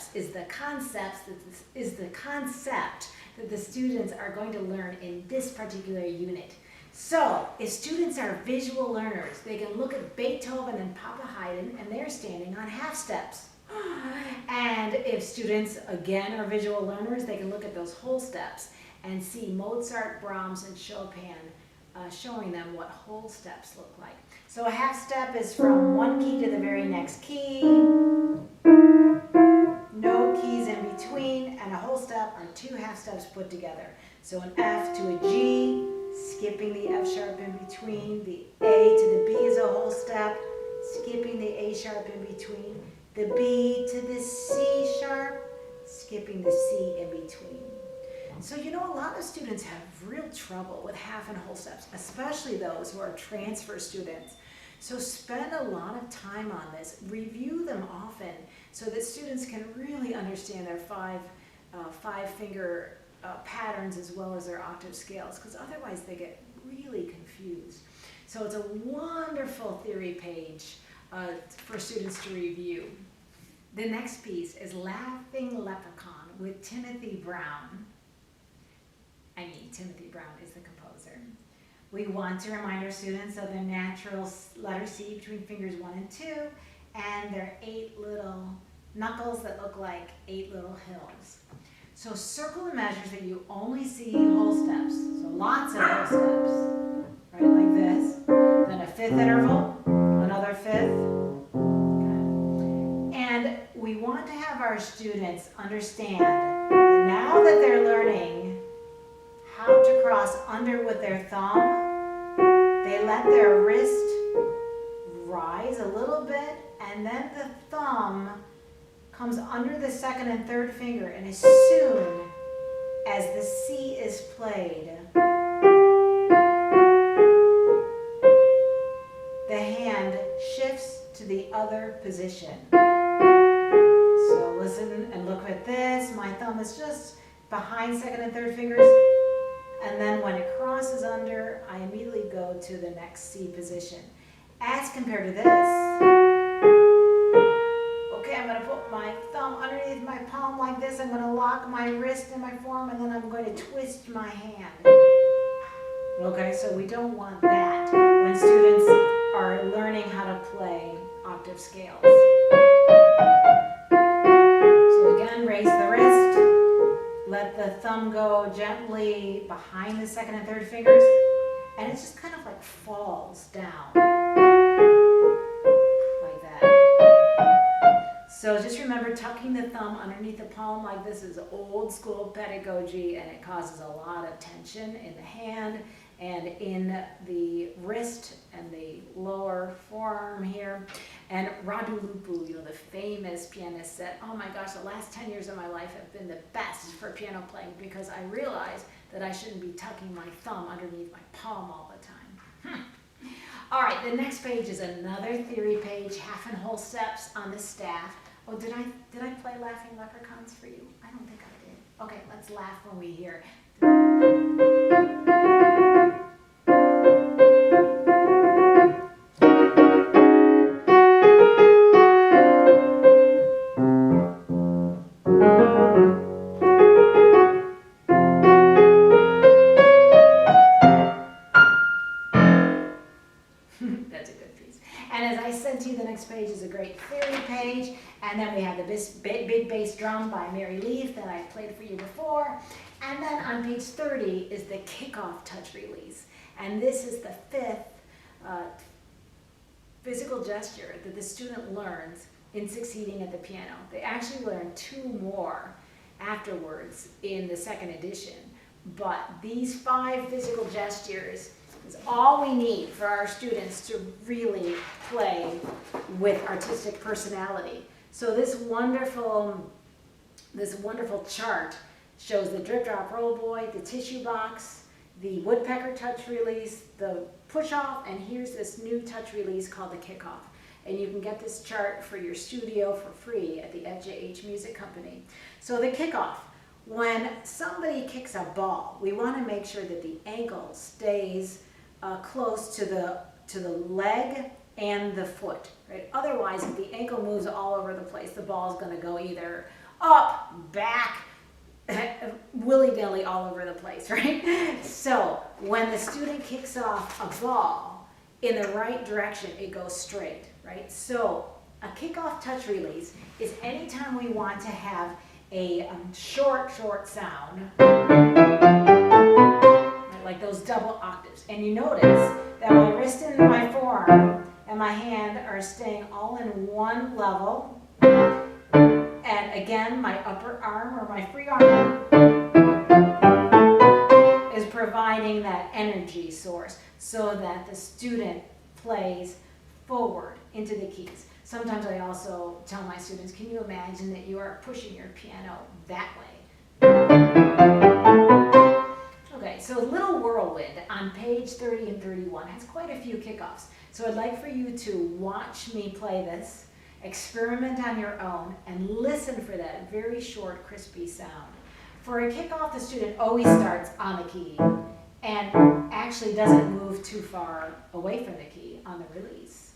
steps is the concept that the students are going to learn in this particular unit. So, if students are visual learners, they can look at Beethoven and Papa Haydn and they're standing on half steps. And if students, again, are visual learners, they can look at those whole steps and see Mozart, Brahms, and Chopin showing them what whole steps look like. So a half step is from one key to the very next key, no keys in between, and a whole step are two half steps put together. So an F to a G, skipping the F sharp in between, the A to the B is a whole step, skipping the A sharp in between, the B to the C sharp, skipping the C in between. So you know, a lot of students have real trouble with half and whole steps, especially those who are transfer students. So spend a lot of time on this, review them often so that students can really understand their five-finger patterns as well as their octave scales, because otherwise they get really confused. So it's a wonderful theory page for students to review. The next piece is Laughing Leprechaun with Timothy Brown. Timothy Brown is the composer. We want to remind our students of their natural letter C between fingers 1 and 2, and their 8 little knuckles that look like 8 little hills. So circle the measures that you only see whole steps. So lots of whole steps, right, like this. Then a fifth interval, another fifth. Okay. And we want to have our students understand that now that they're learning how to cross under with their thumb, they let their wrist rise a little bit, and then the thumb comes under the second and third finger, and as soon as the C is played, the hand shifts to the other position. So listen and look at this. My thumb is just behind second and third fingers. And then when it crosses under, I immediately go to the next C position. As compared to this, okay, I'm going to put my thumb underneath my palm like this. I'm going to lock my wrist in my forearm, and then I'm going to twist my hand. Okay, so we don't want that when students are learning how to play octave scales. So again, raise the wrist. Let the thumb go gently behind the second and third fingers, and it just kind of like falls down, like that. So just remember, tucking the thumb underneath the palm like this is old school pedagogy, and it causes a lot of tension in the hand and in the wrist and the lower forearm here. And Radu Lupu, the famous pianist, said, "Oh my gosh, the last 10 years of my life have been the best for piano playing because I realized that I shouldn't be tucking my thumb underneath my palm all the time." All right, the next page is another theory page, half and whole steps on the staff. Oh, did I play Laughing Leprechauns for you? I don't think I did. Okay, let's laugh when we hear. That's a good piece. And as I said to you, the next page is a great theory page. And then we have the big bass drum by Mary Leaf that I played for you before. And then on page 30 is the Kickoff touch release. And this is the fifth physical gesture that the student learns in succeeding at the piano. They actually learn 2 more afterwards in the second edition. But these 5 physical gestures is all we need for our students to really play with artistic personality. So this wonderful chart shows the drip, drop, roll boy, the tissue box, the woodpecker touch release, the push off, and here's this new touch release called the Kickoff. And you can get this chart for your studio for free at the FJH Music Company. So the Kickoff. When somebody kicks a ball, we want to make sure that the ankle stays close to the leg and the foot, right? Otherwise, if the ankle moves all over the place, the ball is going to go either up, back, willy-nilly all over the place, right? So when the student kicks off a ball in the right direction, it goes straight, right? So a kickoff touch release is anytime we want to have a short sound, right, like those double octaves. And you notice that my wrist and my forearm and my hand are staying all in one level. And again, my upper arm or my free arm is providing that energy source so that the student plays forward into the keys. Sometimes I also tell my students, can you imagine that you are pushing your piano that way? Okay, so Little Whirlwind on page 30 and 31 has quite a few kickoffs. So I'd like for you to watch me play this, experiment on your own, and listen for that very short, crispy sound. For a kickoff, the student always starts on the key and actually doesn't move too far away from the key on the release.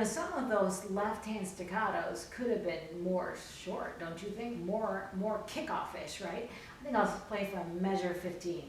Some of those left-hand staccatos could have been more short, don't you think? More kickoff-ish, right? I think I'll play from measure 15.